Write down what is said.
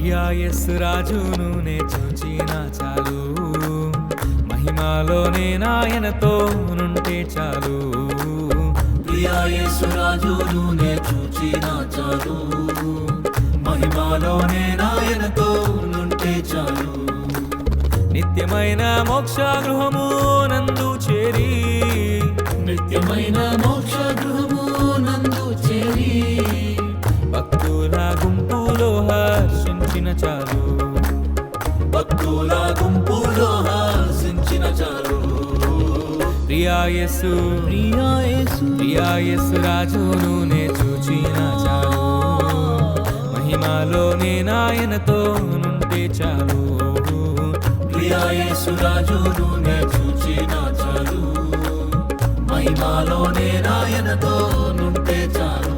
ప్రియా యేసు రాజును నే చూచిన చాలు, మహిమలోనే నాయనతో నుంటే చాలు. ప్రియా యేసు రాజును నే చూచిన చాలు, మహిమలోనే నాయనతో నుంటే చాలు. నిత్యమైన మోక్ష గృహము నందు చేరి, నిత్యమైన మోక్ష గృహము నందు చేరి, భక్తుల గుంపులో హర్షించిన చాలు, భక్తుల గుంపులో హర్షించిన చాలు. ప్రియా యేసు ప్రియా యేసు ప్రియా యేసు రాజును నే చూచిన చాలు, మహిమలోనే నాయనతో నుంటే చాలు. ప్రియా యేసు రాజును నే చూచిన చాలు, మహిమలోనే నాయనతో నుంటే చాలు.